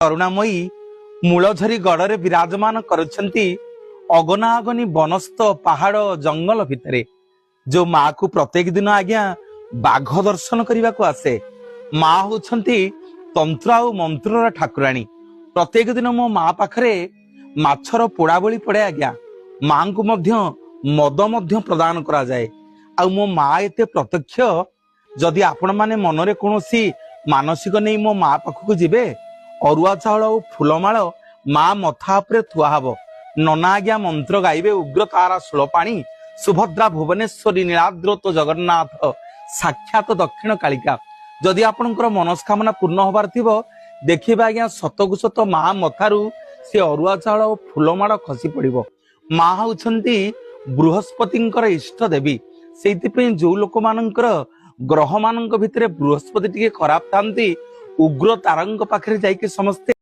करुणामयी मूलझरी गड़े विराजमान करुछंती अगनागनी बनस्थ पहाड़ जंगल भितरे जो माँ को प्रत्येक दिन आज्ञा बाघ दर्शन करने को आसे। माँ होछंती तंत्र आ मंत्र ठाकुराणी। प्रत्येक दिन मो माँ पाखरे माछर पोड़ा बली पड़े आज्ञा। माँ को मध्य मद मध्य प्रदान करा जाए। आ मो माँ एते प्रत्यक्ष जदि आपण माने मनरे कोनोसी मानसिक नहीं मो माँ पाखक जिबे अरुआ चाउल और फूलमाल माँ मथा उपरे थुआ हबो। नना आज्ञा मंत्र गाइबे उग्र तारा सुलपाणी सुभद्रा भुवनेश्वरी नीलाद्रत जगन्नाथ साक्षात दक्षिण कालिका। जदि आपणकर मनस्कामना पूर्ण होबार थिबो देखिबा आज्ञा सतकु सत माँ मथारू से अरुआ चाउल और फूलमाल खसी पड़िबो। माँ होउछंती बृहस्पतिंकर इष्ट देवी। सेइतिपई जो लोक मानकर ग्रह मानक भितरे बृहस्पति टिके खराब थांती उग्र तारंग पाखरे जाइके समस्ते